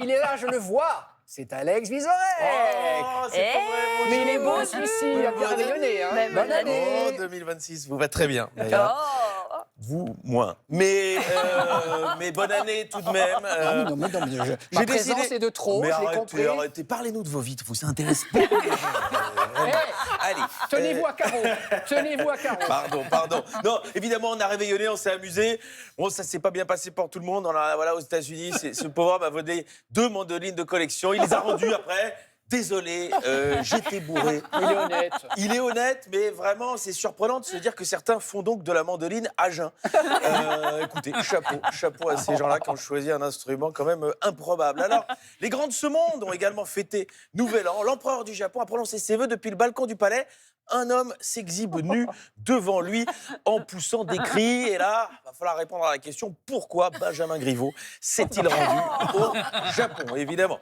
Il est là, je le vois. C'est Alex Vizorek. c'est pas vrai, mon Mais il est Dieu. beau celui-ci, il a bien rayonné. Hein. Mais Bonne année. Oh, 2026 vous va très bien. D'ailleurs. Oh. Vous, moins. Mais bonne année tout de même. Ah, mais non, mais ma j'ai présence décidé- est de trop, Mais je l'ai compris. arrêtez. Parlez-nous de vos vies, vous, ça intéresse beaucoup les gens. Allez. Tenez-vous à carreau. Tenez-vous à carreau. Pardon. Non, évidemment, on a réveillonné, on s'est amusé. Bon, ça s'est pas bien passé pour tout le monde. Voilà, aux États-Unis, ce pauvre homme a volé 2 mandolines de collection. Il les a rendues après. Désolé, j'étais bourré. Il est honnête. Il est honnête, mais vraiment, c'est surprenant de se dire que certains font donc de la mandoline à jeun. Écoutez, chapeau à ces gens-là qui ont choisi un instrument quand même improbable. Alors, les grands de ce monde ont également fêté Nouvel An. L'empereur du Japon a prononcé ses vœux depuis le balcon du palais. Un homme s'exhibe nu devant lui en poussant des cris. Et là, il va falloir répondre à la question pourquoi Benjamin Griveaux s'est-il rendu au Japon, évidemment.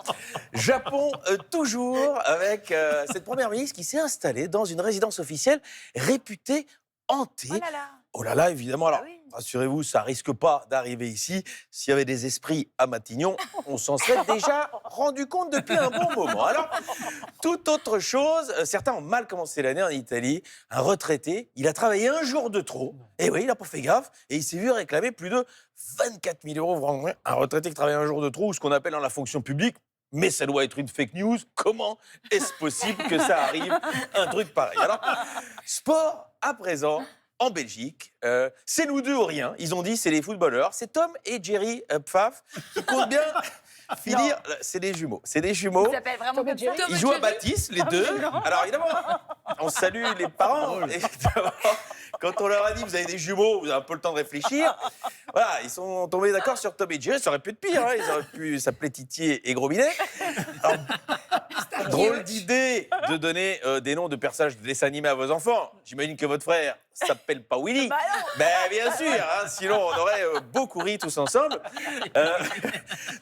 Japon, toujours avec cette première ministre qui s'est installée dans une résidence officielle réputée hantée. Oh là là. Oh là là, évidemment. Alors, oui. rassurez-vous, ça risque pas d'arriver ici. S'il y avait des esprits à Matignon, on s'en serait déjà rendu compte depuis un bon moment. Alors, toute autre chose, certains ont mal commencé l'année en Italie. Un retraité, il a travaillé un jour de trop. Et oui, il n'a pas fait gaffe. Et il s'est vu réclamer plus de 24 000 euros. Vraiment, un retraité qui travaille un jour de trop, ou ce qu'on appelle dans la fonction publique. Mais ça doit être une fake news. Comment est-ce possible que ça arrive, un truc pareil? Alors, sport à présent. En Belgique, c'est nous deux ou rien. Ils ont dit c'est les footballeurs. C'est Tom et Jerry Pfaff qui comptent bien finir. C'est des jumeaux. C'est des jumeaux. Il s'appelle vraiment Tom et comme ça. Jerry. Ils jouent à Baptiste, les deux. Alors évidemment, on salue les parents. Évidemment, quand on leur a dit vous avez des jumeaux, vous avez un peu le temps de réfléchir. Voilà, ils sont tombés d'accord sur Tom et Jerry. Ça aurait pu être pire. Hein. Ils auraient pu s'appeler Titier et Gros Binet. Alors, drôle d'idée de donner des noms de personnages de dessins animés à vos enfants. J'imagine que votre frère s'appelle pas Willy. Bah non. Ben bien sûr, hein, sinon on aurait beaucoup ri tous ensemble.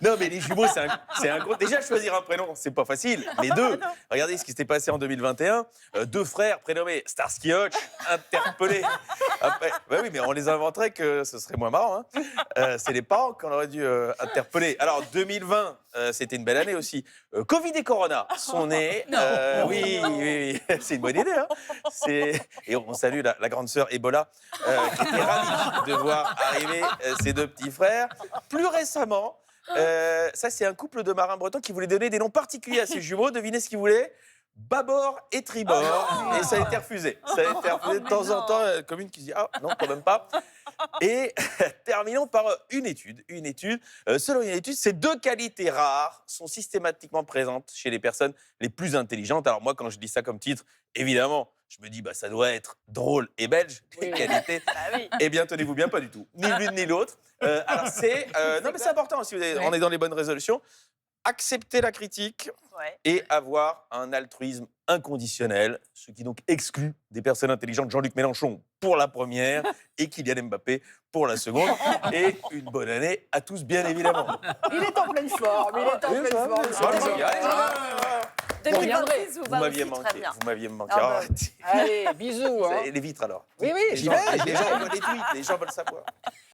Non mais les jumeaux, c'est un gros... Déjà choisir un prénom, c'est pas facile. Les deux, regardez ce qui s'était passé en 2021. 2 frères prénommés Starsky Hutch, interpellés. Après, ben oui, mais on les inventerait que ce serait moins marrant. Hein. C'est les parents qu'on aurait dû interpeller. Alors 2020, c'était une belle année aussi. Covid et Corona sont nés. Oui. C'est une bonne idée. Hein. Et on salue la grande sœur Ebola, qui était ravie de voir arriver ses 2 petits frères. Plus récemment, ça c'est un couple de marins bretons qui voulait donner des noms particuliers à ses jumeaux. Devinez ce qu'ils voulaient? Bâbord et tribord. Et ça a été refusé. Ça a été refusé de temps en temps. Commune qui se dit ah non, quand même pas. Et terminons par une étude. Selon une étude, ces 2 qualités rares sont systématiquement présentes chez les personnes les plus intelligentes. Alors moi, quand je dis ça comme titre, évidemment, je me dis bah ça doit être drôle et belge. Les qualités. oui. Eh bien, tenez-vous bien, pas du tout. Ni l'une ni l'autre. Alors c'est non mais c'est important si on est dans les bonnes résolutions. Accepter la critique Ouais. et avoir un altruisme inconditionnel, ce qui donc exclut des personnes intelligentes, Jean-Luc Mélenchon pour la première et Kylian Mbappé pour la seconde. Et une bonne année à tous, bien évidemment. Il est en pleine forme. Il est en pleine forme. Vous 2026 vous va m'aviez aussi très manqué. bien. Vous m'aviez manqué. Ah bah. Arrêtez. Allez, bisous. Hein. Les vitres alors. Oui, Les j'y gens, vais. les gens veulent les tweets, les gens veulent savoir.